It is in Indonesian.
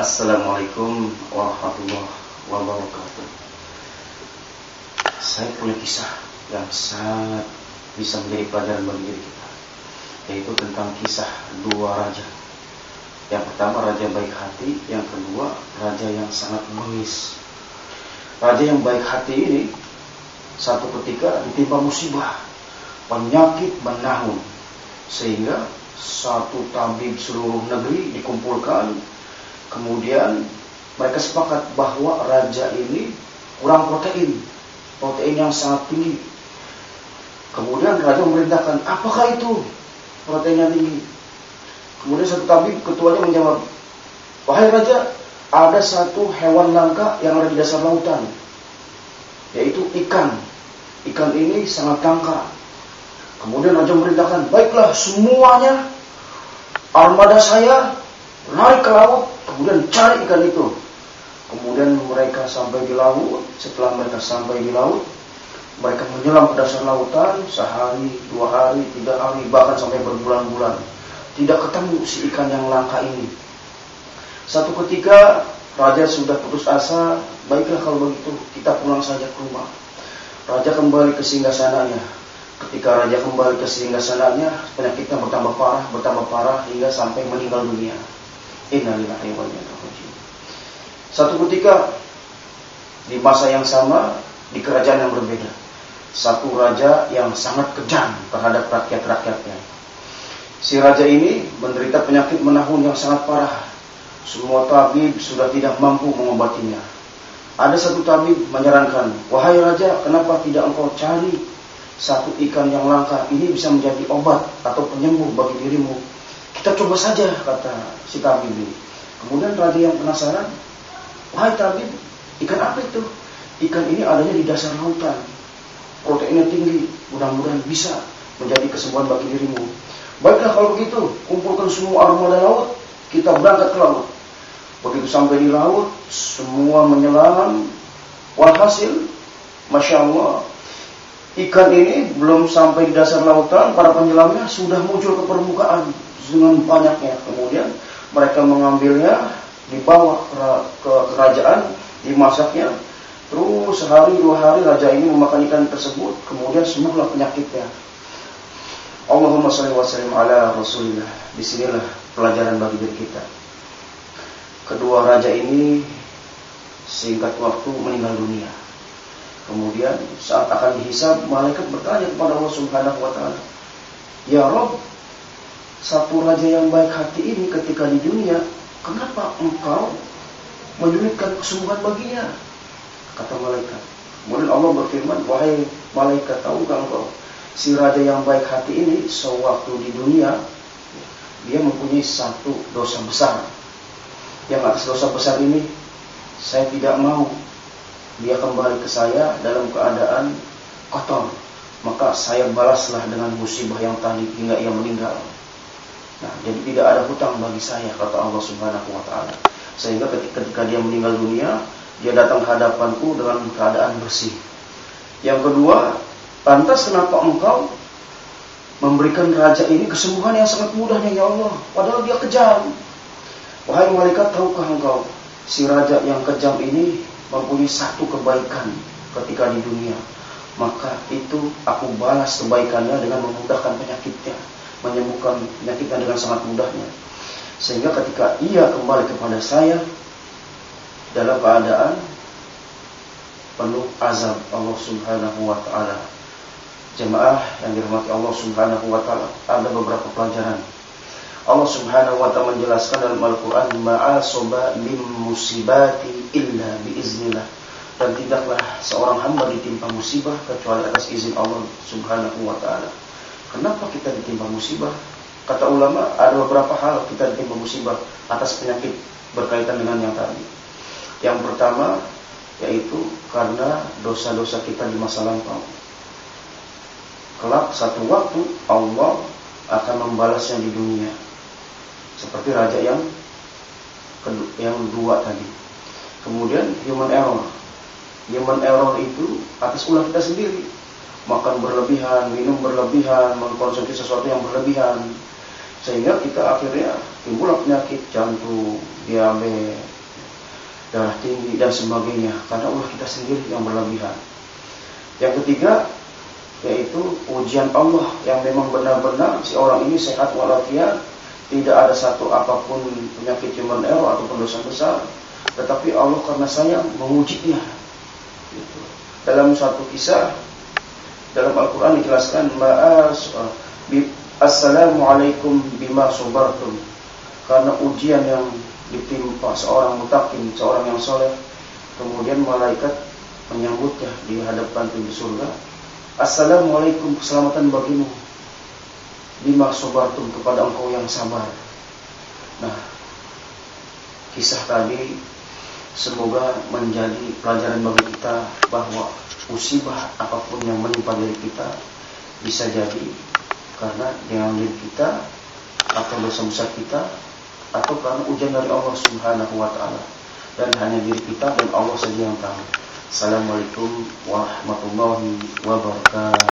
Assalamualaikum warahmatullahi wabarakatuh. Saya punya kisah yang sangat bisa menjadi pelajaran bagi diri kita, yaitu tentang kisah dua raja. Yang pertama raja baik hati, yang kedua raja yang sangat bengis. Raja yang baik hati ini satu ketika ditimpa musibah, penyakit menahun, sehingga satu tabib seluruh negeri dikumpulkan. Kemudian mereka sepakat bahwa raja ini kurang protein yang sangat tinggi. Kemudian raja memerintahkan, apakah itu protein yang tinggi? Kemudian satu tabib ketuanya menjawab, wahai raja, ada satu hewan langka yang ada di dasar lautan, yaitu ikan. Ikan ini sangat langka. Kemudian raja memerintahkan, baiklah semuanya armada saya lari ke laut, kemudian cari ikan itu. Kemudian mereka sampai di laut. Setelah mereka sampai di laut, mereka menyelam ke dasar lautan sehari, 2 hari, 3 hari, bahkan sampai berbulan-bulan. Tidak ketemu si ikan yang langka ini. Satu ketika raja sudah putus asa, baiklah kalau begitu kita pulang saja ke rumah. Raja kembali ke singgasananya. Ketika raja kembali ke singgasananya, penyakitnya bertambah parah hingga sampai meninggal dunia. Innalillahi wa inna ilaihi raji'un. Satu ketika di masa yang sama di kerajaan yang berbeda, satu raja yang sangat kejam terhadap rakyat-rakyatnya. Si raja ini menderita penyakit menahun yang sangat parah. Semua tabib sudah tidak mampu mengobatinya. Ada satu tabib menyarankan, wahai raja, kenapa tidak engkau cari satu ikan yang langka, ini bisa menjadi obat atau penyembuh bagi dirimu. Kita coba saja, kata si tabib ini. Kemudian raja yang penasaran, wahai tabib, ikan apa itu? Ikan ini adanya di dasar lautan, proteinnya tinggi, mudah-mudahan bisa menjadi kesembuhan bagi dirimu. Baiklah kalau begitu, kumpulkan semua armada laut, kita berangkat ke laut. Begitu sampai di laut, semua menyelam. Walhasil, Masya Allah, ikan ini belum sampai di dasar lautan, para penyelamnya sudah muncul ke permukaan dengan banyaknya. Kemudian mereka mengambilnya, dibawa ke kerajaan, dimasaknya. Terus sehari 2 hari raja ini memakan ikan tersebut, kemudian sembuhlah penyakitnya. Allahumma shalli wa sallim ala Rasulillah. Disinilah pelajaran bagi diri kita. Kedua raja ini singkat waktu meninggal dunia. Kemudian saat akan dihisab, malaikat bertanya kepada Allah Subhanahu wa ta'ala, ya Rabb, satu raja yang baik hati ini ketika di dunia, kenapa engkau menyulitkan kesembuhan baginya? Kata malaikat. Kemudian Allah berfirman, wahai malaikat, tahukah engkau, si raja yang baik hati ini sewaktu di dunia, dia mempunyai satu dosa besar. Yang atas dosa besar ini, saya tidak mau dia kembali ke saya dalam keadaan kotor, maka saya balaslah dengan musibah yang tadi hingga ia meninggal. Nah, jadi tidak ada hutang bagi saya, kata Allah Subhanahu wa ta'ala. Sehingga ketika dia meninggal dunia, dia datang ke hadapanku dengan keadaan bersih. Yang kedua, lantas kenapa engkau memberikan raja ini kesembuhan yang sangat mudahnya ya Allah, padahal dia kejam? Wahai malaikat, tahukah engkau, si raja yang kejam ini mempunyai satu kebaikan ketika di dunia, maka itu aku balas kebaikannya dengan memudahkan penyakitnya, menyembuhkan penyakitnya dengan sangat mudahnya. Sehingga ketika ia kembali kepada saya dalam keadaan penuh azab Allah Subhanahu wa ta'ala. Jemaah yang dirahmati Allah Subhanahu wa ta'ala, ada beberapa pelajaran. Allah Subhanahu wa ta'ala menjelaskan dalam Al-Quran, ma'asoba min musibati illa biiznillah. Dan tidaklah seorang hamba ditimpa musibah kecuali atas izin Allah Subhanahu wa ta'ala. Kenapa kita ditimpa musibah? Kata ulama, ada beberapa hal kita ditimpa musibah atas penyakit berkaitan dengan yang tadi. Yang pertama, yaitu karena dosa-dosa kita di masa lampau. Kelak satu waktu Allah akan membalasnya di dunia. Seperti raja yang dua tadi. Kemudian human error. Human error itu atas ulah kita sendiri. Makan berlebihan, minum berlebihan, mengkonsumsi sesuatu yang berlebihan. Sehingga kita akhirnya timbul penyakit jantung, diabetes, darah tinggi dan sebagainya, karena ulah kita sendiri yang berlebihan. Yang ketiga yaitu ujian Allah yang memang benar-benar si orang ini sehat walafiat, tidak ada satu apapun penyakit human error ataupun dosa besar, tetapi Allah karena sayang mengujinya. Gitu. Dalam satu kisah dalam Al-Quran dijelaskan, Assalamualaikum bima sabartum, karena ujian yang ditimpa seorang mutakin, seorang yang soleh, kemudian malaikat menyambutnya di hadapan pintu surga. Assalamualaikum, keselamatan bagimu, bima sabartum, kepada engkau yang sabar. Nah, kisah tadi semoga menjadi pelajaran bagi kita bahwa musibah apapun yang menimpa diri kita bisa jadi karena dengan diri kita atau dosa besar kita, atau karena ujian dari Allah Subhanahu wa ta'ala, dan hanya diri kita dan Allah saja yang tahu. Assalamualaikum warahmatullahi wabarakatuh.